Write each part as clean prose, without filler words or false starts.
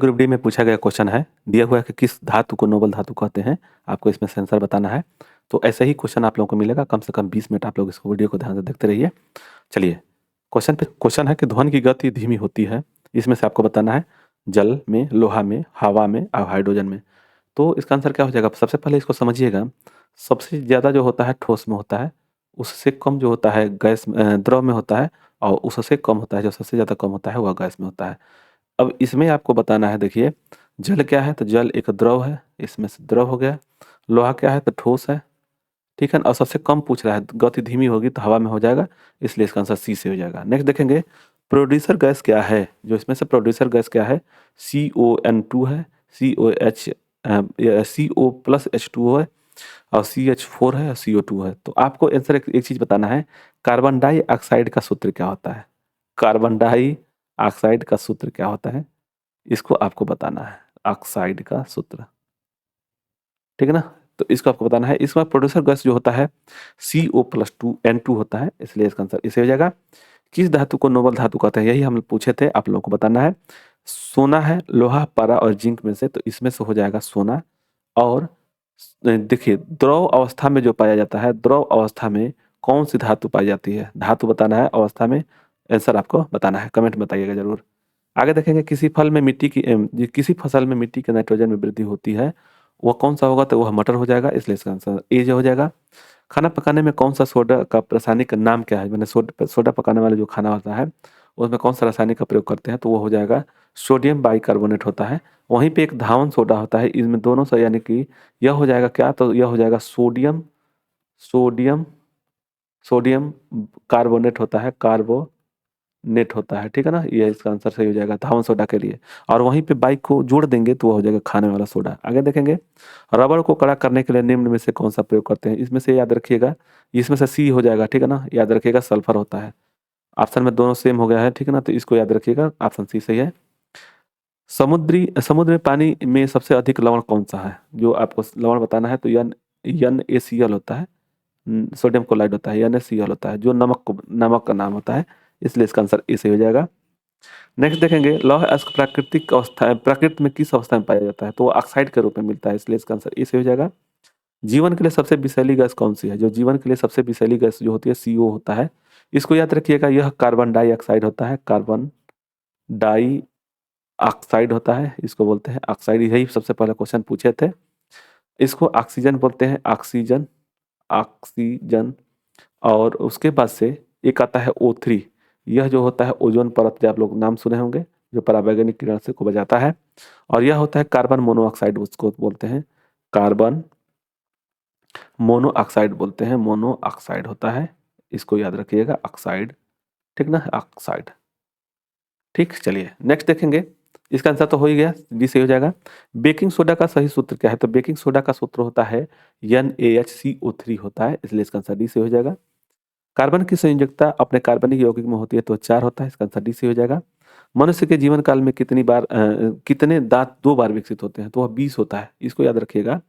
Group D में पूछा गया क्वेश्चन है, दिया हुआ है कि किस धातु को नोबल धातु कहते हैं। आपको इसमें से आंसर बताना है। तो ऐसे ही क्वेश्चन आप लोगों को मिलेगा, कम से कम 20 मिनट आप लोग इसको वीडियो को ध्यान से देखते रहिए। चलिए, क्वेश्चन है कि ध्वनि की गति धीमी होती है, इसमें से आपको बताना है जल में, लोहा में, हवा में और हाइड्रोजन में। तो इसका आंसर क्या हो जाएगा? सबसे पहले इसको समझिएगा। सबसे ज़्यादा जो होता है ठोस में होता है, उससे कम जो होता है गैस द्रव में होता है, और उससे कम होता है, जो सबसे ज़्यादा कम होता है वह गैस में होता है। अब इसमें आपको बताना है, देखिए जल क्या है, तो जल एक द्रव है, इसमें से द्रव हो गया। लोहा क्या है, तो ठोस है, ठीक है ना। और सबसे कम पूछ रहा है, गति धीमी होगी तो हवा में हो जाएगा, इसलिए इसका आंसर सी से हो जाएगा। नेक्स्ट देखेंगे, प्रोड्यूसर गैस क्या है। जो इसमें से प्रोड्यूसर गैस क्या है, CO2 है, CO+H2O है, और CH4 है और CO2 है। तो आपको आंसर एक चीज़ बताना है, कार्बन डाइऑक्साइड का सूत्र क्या होता है। कार्बन डाइऑक्साइड का सूत्र क्या होता है, इसको आपको बताना है, ऑक्साइड का सूत्र, ठीक है ना। तो इसको आपको बताना है। इसमें प्रोड्यूसर गैस जो होता है CO+2N2 होता है, इसलिए इसका आंसर इसे हो जाएगा। किस धातु को नोबल धातु कहते हैं, यही हम पूछे थे, आप लोगों को बताना है। सोना है, लोहा, पारा और जिंक में से, तो इसमें से हो जाएगा सोना। और देखिए, द्रव अवस्था में जो पाया जाता है, द्रव अवस्था में कौन सी धातु पाई जाती है, धातु बताना है, अवस्था में आंसर आपको बताना है, कमेंट में बताइएगा जरूर। आगे देखेंगे, किसी फसल में मिट्टी के नाइट्रोजन में वृद्धि होती है, वह कौन सा होगा, तो वह मटर हो जाएगा, इसलिए इसका आंसर ए जो हो जाएगा। खाना पकाने में कौन सा सोडा का रासायनिक नाम क्या है, मैंने सोडा पकाने वाला जो खाना होता है उसमें कौन सा रासायनिक का प्रयोग करते हैं, तो वो हो जाएगा सोडियम बाइकार्बोनेट होता है। वहीं पे एक धावन सोडा होता है, इनमें दोनों से, यानी कि यह हो जाएगा क्या, तो यह हो जाएगा सोडियम सोडियम सोडियम कार्बोनेट होता है, कार्बोनेट होता है, ठीक है ना। ये इसका आंसर सही हो जाएगा धावन सोडा के लिए। और वहीं पे बाइक को जोड़ देंगे तो वो हो जाएगा खाने वाला सोडा। आगे देखेंगे, रबड़ को कड़ा करने के लिए निम्न में से कौन सा प्रयोग करते हैं, इसमें से याद रखिएगा, इसमें से सी हो जाएगा, ठीक है ना। याद रखिएगा सल्फर होता है। ऑप्शन में दोनों सेम हो गया है, ठीक है ना, तो इसको याद रखिएगा, ऑप्शन सी सही है। समुद्र में पानी में सबसे अधिक लवण कौन सा है, जो आपको लवण बताना है, तो NaCl होता है, सोडियम क्लोराइड होता है, NaCl होता है, जो नमक का नाम होता है, इसलिए इसका आंसर ए सही हो जाएगा। नेक्स्ट देखेंगे, लौह अयस्क प्राकृतिक अवस्था प्रकृति में किस अवस्था में पाया जाता है, तो वो ऑक्साइड के रूप में मिलता है, इसलिए इसका आंसर ए सही हो जाएगा। जीवन के लिए सबसे विषैली गैस कौन सी है, जो जीवन के लिए सबसे विषैली गैस जो होती है CO होता है, इसको याद रखिएगा, यह कार्बन डाइऑक्साइड होता है, कार्बन डाइऑक्साइड होता है, इसको बोलते हैं ऑक्साइड। यही सबसे पहले क्वेश्चन पूछे थे। इसको ऑक्सीजन बोलते हैं, ऑक्सीजन ऑक्सीजन। और उसके बाद से एक आता है O3, यह जो होता है ओजोन परत, जो आप लोग नाम सुने होंगे, जो पराबैंगनी किरण से को बचाता है। और यह होता है कार्बन मोनोऑक्साइड, उसको बोलते हैं कार्बन मोनोऑक्साइड बोलते हैं, मोनोऑक्साइड होता है, इसको याद रखिएगा, ऑक्साइड, ठीक ना, ऑक्साइड। ठीक, चलिए नेक्स्ट देखेंगे, इसका आंसर तो हो ही गया, डी से हो जाएगा। बेकिंग सोडा का सही सूत्र क्या है, तो बेकिंग सोडा का सूत्र होता है NaHCO3 होता है, इसलिए इसका आंसर डी से हो जाएगा। कार्बन की संयोजकता अपने कार्बनिक यौगिक में होती है, तो 4 होता है, इसका आंसर डी से हो जाएगा। मनुष्य के जीवन काल में कितने दांत 2 बार विकसित होते हैं, तो वह 20 होता है, इसको याद रखिएगा।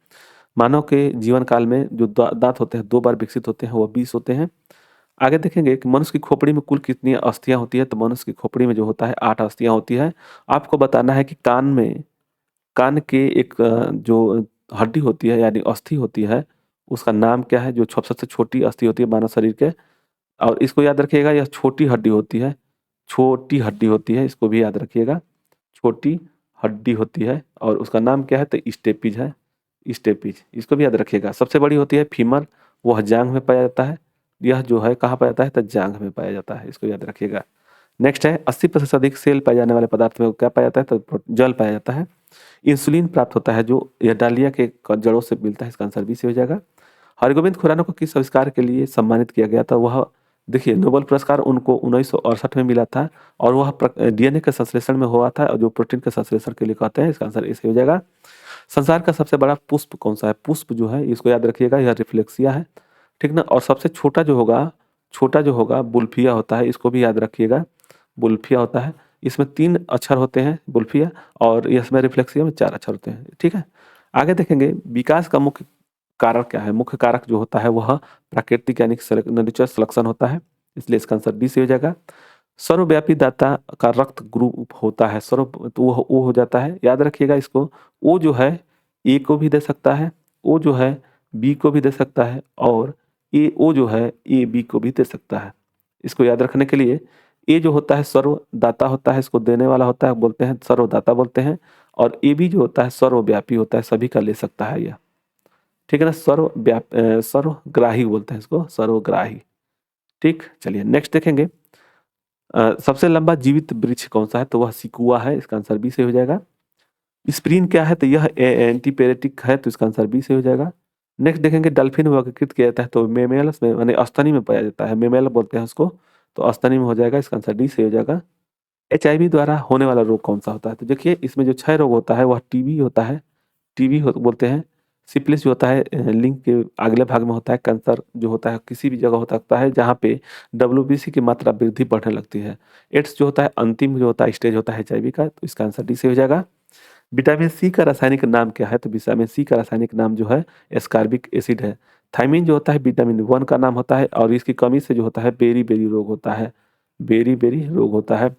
मानव के जीवन काल में जो दांत होते हैं 2 बार विकसित होते हैं, वह 20 होते हैं। आगे देखेंगे कि मनुष्य की खोपड़ी में कुल कितनी अस्थियां होती है, तो मनुष्य की खोपड़ी में जो होता है 8 अस्थियां होती है। आपको बताना है कि कान के एक जो हड्डी होती है, यानी अस्थि होती है, उसका नाम क्या है, जो सबसे छोटी अस्थि होती है मानव शरीर के। और इसको याद रखिएगा, यह छोटी हड्डी होती है, छोटी हड्डी होती है, इसको भी याद रखिएगा, छोटी हड्डी होती है, और उसका नाम क्या है, तो स्टेपिज है, स्टेपिज, इसको भी याद रखिएगा। सबसे बड़ी होती है फीमर, वह जांघ में पाया जाता है, यह जो है कहाँ पाया जाता है, तो जांघ में पाया जाता है, इसको याद रखिएगा। नेक्स्ट है, 80% अधिक सेल पाए जाने वाले पदार्थ में क्या पाया जाता है, तो जल पाया जाता है। इंसुलिन प्राप्त होता है, जो यह डालिया के जड़ों से मिलता है, इसका आंसर बी से हो जाएगा। हरगोविंद खुराना को किस आविष्कार के लिए सम्मानित किया गया था, वह देखिए नोबेल पुरस्कार उनको 1968 में मिला था, और वह DNA के संश्लेषण में हुआ था, और जो प्रोटीन के संश्लेषण के लिए कहते हैं, इसका आंसर ऐसे हो जाएगा। संसार का सबसे बड़ा पुष्प कौन सा है, पुष्प जो है इसको याद रखिएगा, यह रिफ्लेक्सिया है, ठीक ना। और सबसे छोटा जो होगा बुल्फिया होता है, इसको भी याद रखिएगा, बुल्फिया होता है। इसमें 3 अक्षर होते हैं बुल्फिया, और इसमें रिफ्लेक्सिया में 4 अक्षर होते हैं, ठीक है। आगे देखेंगे, विकास का मुख्य कारक क्या है, मुख्य कारक जो होता है वह प्राकृतिक यानी नेचुरल सिलेक्शन होता है, इसलिए इसका आंसर डी से हो जाएगा। सर्वव्यापी दाता का रक्त ग्रुप होता है सर्व, तो वो हो जाता है, याद रखिएगा इसको। ओ जो है ए को भी दे सकता है, ओ जो है बी को भी दे सकता है, और ए ओ जो है ए बी को भी दे सकता है। इसको याद रखने के लिए ए जो होता है सर्वदाता होता है, इसको देने वाला होता है, बोलते हैं सर्वदाता बोलते हैं। और ए बी जो होता है सर्वव्यापी होता है, सभी का ले सकता है यह, ठीक है ना। सर्वग्राही बोलते हैं इसको, सर्वग्राही। ठीक, चलिए नेक्स्ट देखेंगे। सबसे लंबा जीवित वृक्ष कौन सा है, तो वह सिकुआ है, इसका आंसर बी से हो जाएगा। स्प्रिन क्या है, तो यह एंटीपेरेटिक है, तो इसका आंसर बी से हो जाएगा। नेक्स्ट देखेंगे डल्फिन वर्गीकृत किया जाता है, तो मेमेल्स में यानी स्तनी में पाया जाता है, मेमेल बोलते हैं उसको, तो स्तनी में हो जाएगा, इसका आंसर डी से हो जाएगा। HIV द्वारा होने वाला रोग कौन सा होता है, तो देखिए इसमें जो क्षय रोग होता है वह टीबी होता है, बोलते हैं। सिफिलिस जो होता है लिंग के अगले भाग में होता है। कैंसर जो होता है किसी भी जगह हो सकता है जहाँ पे WBC की मात्रा वृद्धि बढ़ने लगती है। एड्स जो होता है अंतिम जो होता है स्टेज होता है HIV का, तो इसका आंसर डी से हो जाएगा। विटामिन सी का रासायनिक नाम क्या है, तो विटामिन सी का रासायनिक नाम जो है एस्कॉर्बिक एसिड है। थायमिन जो होता है विटामिन 1 का नाम होता है, और इसकी कमी से जो होता है बेरी बेरी रोग होता है, बेरी बेरी रोग होता है।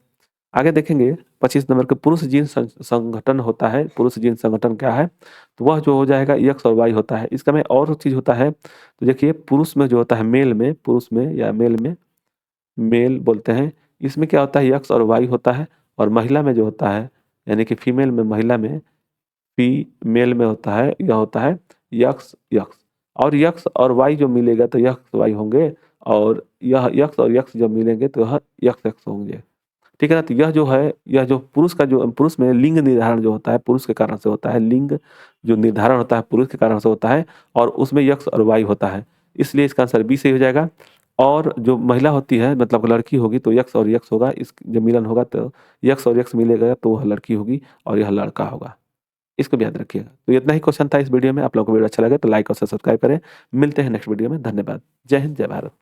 आगे देखेंगे 25 नंबर के पुरुष जीन संगठन होता है, पुरुष जीन संगठन क्या है, तो वह जो हो जाएगा एक्स और वाई होता है। इसका में और चीज होता है, तो देखिए पुरुष में जो होता है मेल में, पुरुष में या मेल में, मेल बोलते हैं, इसमें क्या होता है एक्स और वाई होता है। और महिला में जो होता है यानी कि फीमेल में, महिला में फीमेल में होता है, यह होता है यक्स यक्स। और यक्स और वाई जो मिलेगा तो यक्स वाई होंगे, और यह यक्स और यक्स जब मिलेंगे तो यह यक्स एक्स होंगे, ठीक है ना। तो यह जो है, यह जो पुरुष का जो पुरुष में लिंग निर्धारण जो होता है पुरुष के कारण से होता है, लिंग जो निर्धारण होता है पुरुष के कारण से होता है, और उसमें यक्स और वाई होता है, इसलिए इसका आंसर बी से हो जाएगा। और जो महिला होती है मतलब लड़की होगी तो यक्स और यक्स होगा, इस जब मिलन होगा तो यक्स और यक्स मिलेगा तो वह लड़की होगी और यह लड़का होगा, इसको भी याद रखिएगा। तो इतना ही क्वेश्चन था इस वीडियो में। आप लोगों को वीडियो अच्छा लगे तो लाइक और सब्सक्राइब करें। मिलते हैं नेक्स्ट वीडियो में, धन्यवाद। जय हिंद, जय भारत।